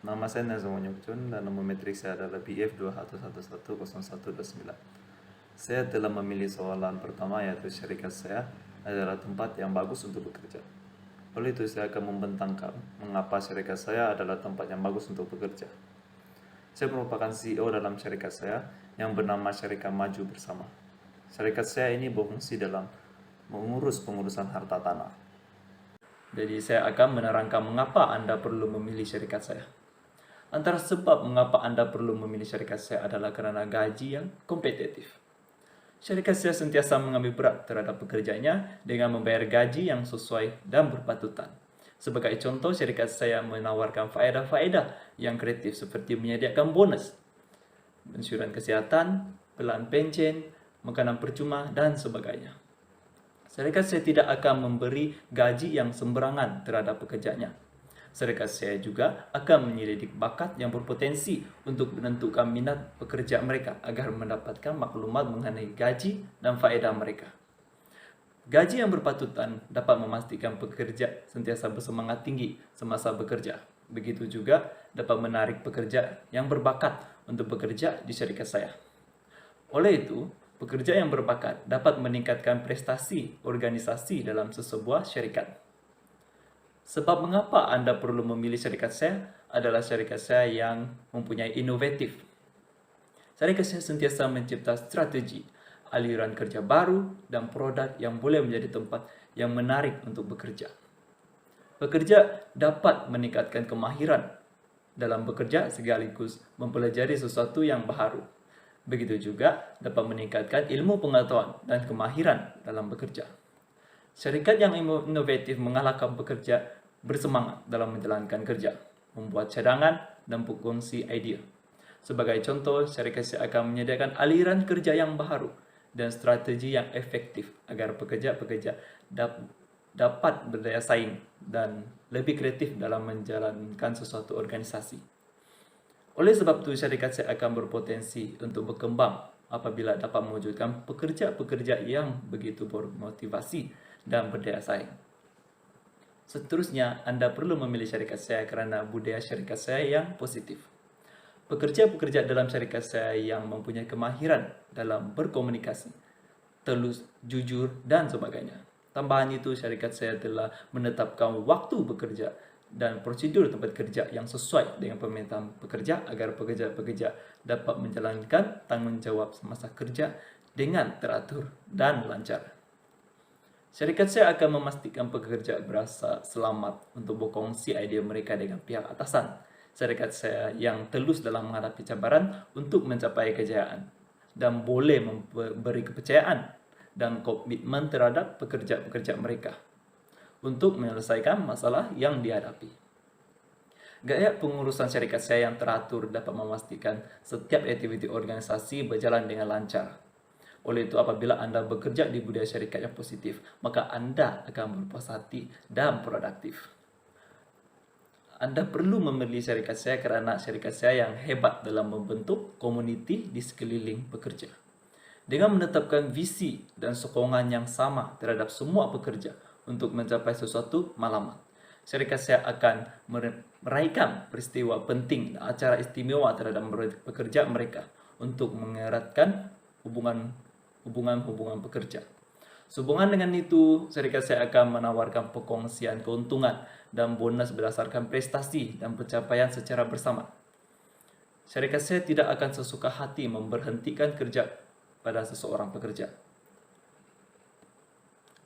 Nama saya Nazwa Nyokchun dan nama metrik saya adalah BF21110129. Saya telah memilih soalan pertama, yaitu syarikat saya adalah tempat yang bagus untuk bekerja. Oleh itu saya akan membentangkan mengapa syarikat saya adalah tempat yang bagus untuk bekerja. Saya merupakan CEO dalam syarikat saya yang bernama Syarikat Maju Bersama. Syarikat saya ini berfungsi dalam mengurus pengurusan harta tanah. Jadi saya akan menerangkan mengapa Anda perlu memilih syarikat saya. Antara sebab mengapa Anda perlu memilih syarikat saya adalah karena gaji yang kompetitif. Syarikat saya sentiasa mengambil berat terhadap pekerjanya dengan membayar gaji yang sesuai dan berpatutan. Sebagai contoh, syarikat saya menawarkan faedah-faedah yang kreatif seperti menyediakan bonus, insuransi kesihatan, pelan pensiun, makanan percuma, dan sebagainya. Syarikat saya tidak akan memberi gaji yang sembarangan terhadap pekerjanya. Syarikat saya juga akan menyelidik bakat yang berpotensi untuk menentukan minat pekerja mereka agar mendapatkan maklumat mengenai gaji dan faedah mereka. Gaji yang berpatutan dapat memastikan pekerja sentiasa bersemangat tinggi semasa bekerja. Begitu juga dapat menarik pekerja yang berbakat untuk bekerja di syarikat saya. Oleh itu, pekerja yang berbakat dapat meningkatkan prestasi organisasi dalam sesebuah syarikat. Sebab mengapa Anda perlu memilih syarikat saya adalah syarikat saya yang mempunyai inovatif. Syarikat saya sentiasa mencipta strategi, aliran kerja baru, dan produk yang boleh menjadi tempat yang menarik untuk bekerja. Pekerja dapat meningkatkan kemahiran dalam bekerja sekaligus mempelajari sesuatu yang baru. Begitu juga dapat meningkatkan ilmu pengetahuan dan kemahiran dalam bekerja. Syarikat yang inovatif mengalahkan pekerja bersemangat dalam menjalankan kerja, membuat cadangan, dan berkongsi idea. Sebagai contoh, syarikat saya akan menyediakan aliran kerja yang baru dan strategi yang efektif agar pekerja-pekerja dapat berdaya saing dan lebih kreatif dalam menjalankan sesuatu organisasi. Oleh sebab itu, syarikat saya akan berpotensi untuk berkembang apabila dapat mewujudkan pekerja-pekerja yang begitu bermotivasi dan berdaya saing. Seterusnya, Anda perlu memilih syarikat saya karena budaya syarikat saya yang positif. Pekerja-pekerja dalam syarikat saya yang mempunyai kemahiran dalam berkomunikasi, telus, jujur, dan sebagainya. Tambahan itu, syarikat saya telah menetapkan waktu bekerja dan prosedur tempat kerja yang sesuai dengan permintaan pekerja agar pekerja-pekerja dapat menjalankan tanggungjawab semasa kerja dengan teratur dan lancar. Syarikat saya akan memastikan pekerja berasa selamat untuk berkongsi idea mereka dengan pihak atasan. Syarikat saya yang telus dalam menghadapi cabaran untuk mencapai kejayaan dan boleh memberi kepercayaan dan komitmen terhadap pekerja-pekerja mereka untuk menyelesaikan masalah yang dihadapi. Gaya pengurusan syarikat saya yang teratur dapat memastikan setiap aktiviti organisasi berjalan dengan lancar. Oleh itu, apabila Anda bekerja di budaya syarikat yang positif, maka Anda akan berpuas hati dan produktif. Anda perlu memilih syarikat saya karena syarikat saya yang hebat dalam membentuk komuniti di sekeliling pekerja. Dengan menetapkan visi dan sokongan yang sama terhadap semua pekerja untuk mencapai sesuatu matlamat, syarikat saya akan meraihkan peristiwa penting dan acara istimewa terhadap pekerja mereka untuk mengeratkan hubungan pekerja. Sehubungan dengan itu, syarikat saya akan menawarkan perkongsian keuntungan dan bonus berdasarkan prestasi dan pencapaian secara bersama. Syarikat saya tidak akan sesuka hati memberhentikan kerja pada seseorang pekerja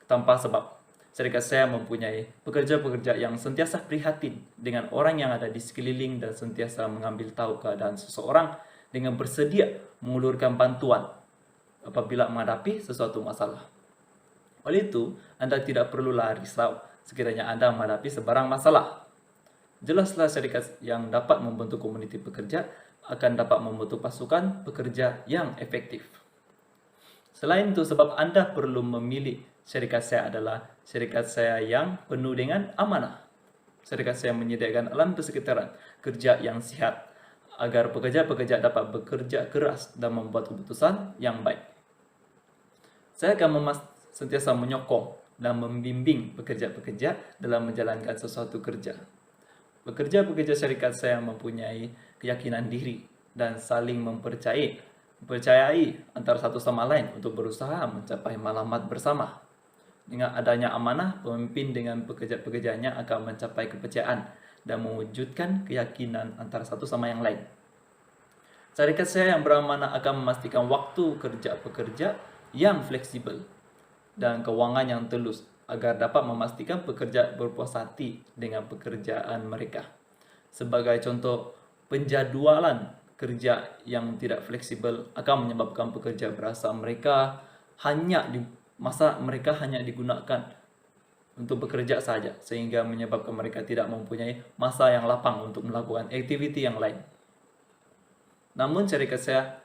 tanpa sebab. Syarikat saya mempunyai pekerja-pekerja yang sentiasa prihatin dengan orang yang ada di sekeliling dan sentiasa mengambil tahu keadaan seseorang dengan bersedia mengulurkan bantuan apabila menghadapi sesuatu masalah. Oleh itu, Anda tidak perlulah risau sekiranya Anda menghadapi sebarang masalah. Jelaslah syarikat yang dapat membentuk komuniti pekerja akan dapat membentuk pasukan pekerja yang efektif. Selain itu, sebab Anda perlu memilih syarikat saya adalah syarikat saya yang penuh dengan amanah. Syarikat saya menyediakan alam persekitaran kerja yang sihat agar pekerja-pekerja dapat bekerja keras dan membuat keputusan yang baik. Saya akan sentiasa menyokong dan membimbing pekerja-pekerja dalam menjalankan sesuatu kerja. Pekerja-pekerja syarikat saya mempunyai keyakinan diri dan saling mempercayai antara satu sama lain untuk berusaha mencapai matlamat bersama. Dengan adanya amanah, pemimpin dengan pekerja-pekerjanya akan mencapai kepercayaan dan mewujudkan keyakinan antara satu sama yang lain. Syarikat saya yang beramanah akan memastikan waktu kerja pekerja yang fleksibel dan keuangan yang telus agar dapat memastikan pekerja berpuas hati dengan pekerjaan mereka. Sebagai contoh, penjadwalan kerja yang tidak fleksibel akan menyebabkan pekerja berasa masa mereka hanya digunakan untuk bekerja saja, sehingga menyebabkan mereka tidak mempunyai masa yang lapang untuk melakukan aktiviti yang lain. Namun syarikat saya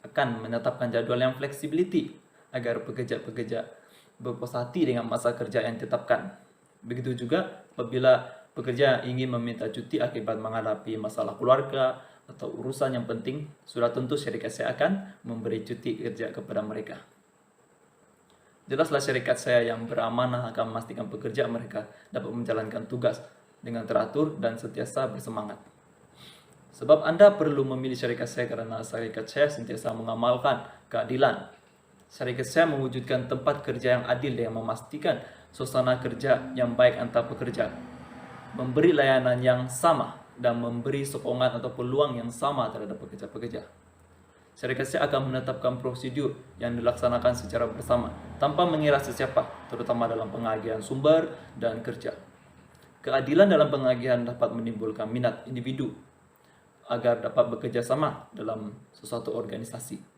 akan menetapkan jadwal yang fleksibiliti agar pekerja-pekerja berpuas hati dengan masa kerja yang ditetapkan. Begitu juga apabila pekerja ingin meminta cuti akibat menghadapi masalah keluarga atau urusan yang penting, sudah tentu syarikat saya akan memberi cuti kerja kepada mereka. Jelaslah syarikat saya yang beramanah akan memastikan pekerja mereka dapat menjalankan tugas dengan teratur dan sentiasa bersemangat. Sebab Anda perlu memilih syarikat saya karena syarikat saya sentiasa mengamalkan keadilan. Syarikat saya mewujudkan tempat kerja yang adil dengan memastikan suasana kerja yang baik antar pekerja, memberi layanan yang sama, dan memberi sokongan atau peluang yang sama terhadap pekerja-pekerja. Syarikat saya akan menetapkan prosedur yang dilaksanakan secara bersama tanpa mengira sesiapa, terutama dalam pengagihan sumber dan kerja. Keadilan dalam pengagihan dapat menimbulkan minat individu agar dapat bekerja sama dalam sesuatu organisasi.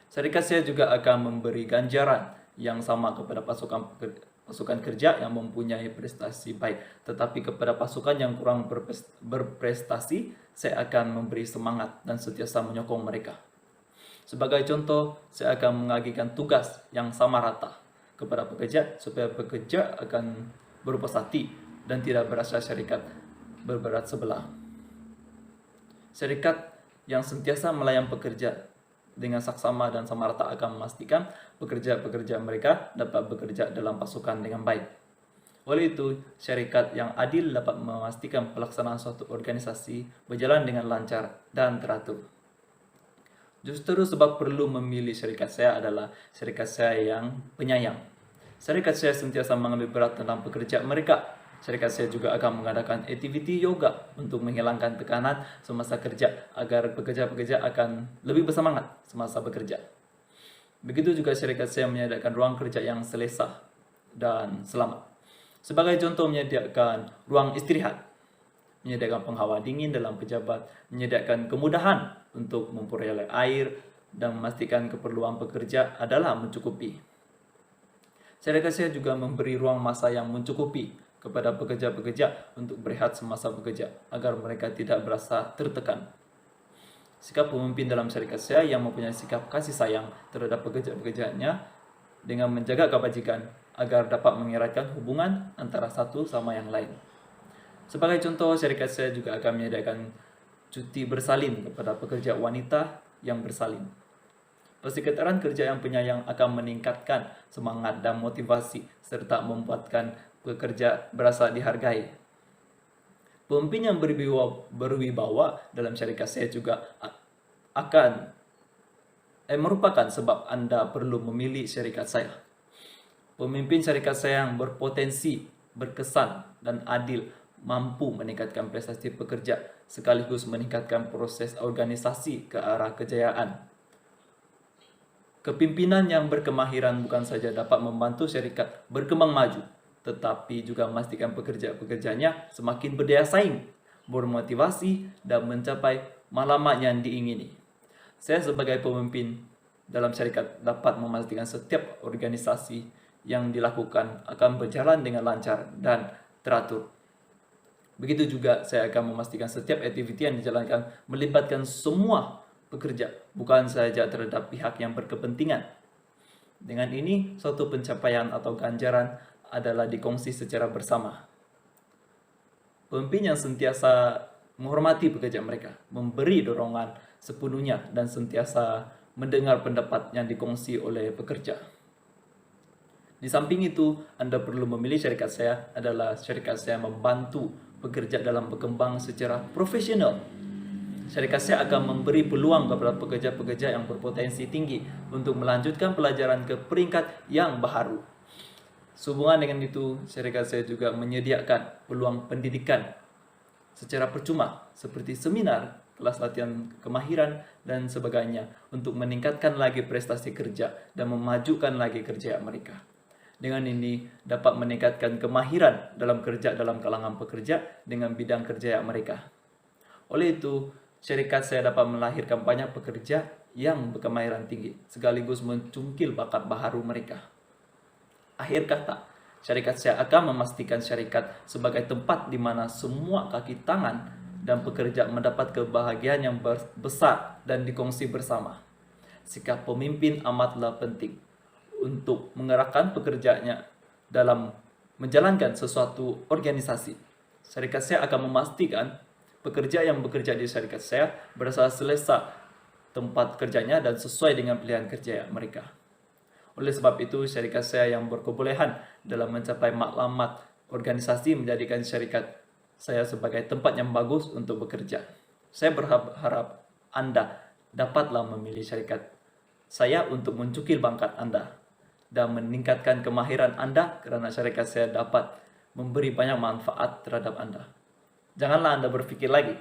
Syarikat saya juga akan memberi ganjaran yang sama kepada pasukan kerja yang mempunyai prestasi baik, tetapi kepada pasukan yang kurang berprestasi, saya akan memberi semangat dan sentiasa menyokong mereka. Sebagai contoh, saya akan mengagikan tugas yang sama rata kepada pekerja supaya pekerja akan berpuas hati dan tidak berasa syarikat berberat sebelah. Syarikat yang sentiasa melayan pekerja dengan saksama dan sama rata akan memastikan pekerja-pekerja mereka dapat bekerja dalam pasukan dengan baik. Oleh itu, syarikat yang adil dapat memastikan pelaksanaan suatu organisasi berjalan dengan lancar dan teratur. Justru sebab perlu memilih syarikat saya adalah syarikat saya yang penyayang. Syarikat saya sentiasa mengambil berat tentang pekerja mereka. Syarikat saya juga akan mengadakan aktiviti yoga untuk menghilangkan tekanan semasa kerja agar pekerja-pekerja akan lebih bersemangat semasa bekerja. Begitu juga syarikat saya menyediakan ruang kerja yang selesa dan selamat. Sebagai contoh, menyediakan ruang istirahat, menyediakan penghawa dingin dalam pejabat, menyediakan kemudahan untuk memperoleh air, dan memastikan keperluan pekerja adalah mencukupi. Syarikat saya juga memberi ruang masa yang mencukupi kepada pekerja-pekerja untuk berehat semasa bekerja, agar mereka tidak berasa tertekan. Sikap pemimpin dalam syarikat saya yang mempunyai sikap kasih sayang terhadap pekerja-pekerjanya dengan menjaga kebajikan agar dapat mengeratkan hubungan antara satu sama yang lain. Sebagai contoh, syarikat saya juga akan menyediakan cuti bersalin kepada pekerja wanita yang bersalin. Persekitaran kerja yang penyayang akan meningkatkan semangat dan motivasi serta membuatkan pekerja berasa dihargai. Pemimpin yang berwibawa dalam syarikat saya juga merupakan sebab Anda perlu memilih syarikat saya. Pemimpin syarikat saya yang berpotensi, berkesan, dan adil mampu meningkatkan prestasi pekerja sekaligus meningkatkan proses organisasi ke arah kejayaan. Kepimpinan yang berkemahiran bukan saja dapat membantu syarikat berkembang maju, tetapi juga memastikan pekerja-pekerjanya semakin berdaya saing, bermotivasi, dan mencapai matlamat yang diingini. Saya sebagai pemimpin dalam syarikat dapat memastikan setiap organisasi yang dilakukan akan berjalan dengan lancar dan teratur. Begitu juga saya akan memastikan setiap aktiviti yang dijalankan melibatkan semua pekerja, bukan saja terhadap pihak yang berkepentingan. Dengan ini, suatu pencapaian atau ganjaran adalah dikongsi secara bersama. Pemimpin yang sentiasa menghormati pekerja mereka, memberi dorongan sepenuhnya, dan sentiasa mendengar pendapat yang dikongsi oleh pekerja. Di samping itu, Anda perlu memilih syarikat saya adalah syarikat saya membantu bekerja dalam berkembang secara profesional. Syarikat saya akan memberi peluang kepada pekerja-pekerja yang berpotensi tinggi untuk melanjutkan pelajaran ke peringkat yang baharu. Sehubungan dengan itu, syarikat saya juga menyediakan peluang pendidikan secara percuma seperti seminar, kelas latihan kemahiran, dan sebagainya untuk meningkatkan lagi prestasi kerja dan memajukan lagi kerja mereka. Dengan ini dapat meningkatkan kemahiran dalam kerja dalam kalangan pekerja dengan bidang kerja mereka. Oleh itu, syarikat saya dapat melahirkan banyak pekerja yang berkemahiran tinggi sekaligus mencungkil bakat baharu mereka. Akhir kata, syarikat saya akan memastikan syarikat sebagai tempat di mana semua kaki tangan dan pekerja mendapat kebahagiaan yang besar dan dikongsi bersama. Sikap pemimpin amatlah penting untuk mengerahkan pekerjanya dalam menjalankan sesuatu organisasi. Syarikat saya akan memastikan pekerja yang bekerja di syarikat saya berasa selesa tempat kerjanya dan sesuai dengan pilihan kerja mereka. Oleh sebab itu, syarikat saya yang berkebolehan dalam mencapai maklumat organisasi menjadikan syarikat saya sebagai tempat yang bagus untuk bekerja. Saya berharap Anda dapatlah memilih syarikat saya untuk mencukil bakat Anda dan meningkatkan kemahiran Anda karena syarikat saya dapat memberi banyak manfaat terhadap Anda. Janganlah Anda berpikir lagi.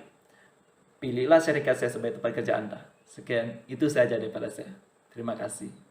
Pilihlah syarikat saya sebagai tempat kerja Anda. Sekian, itu saja daripada saya. Terima kasih.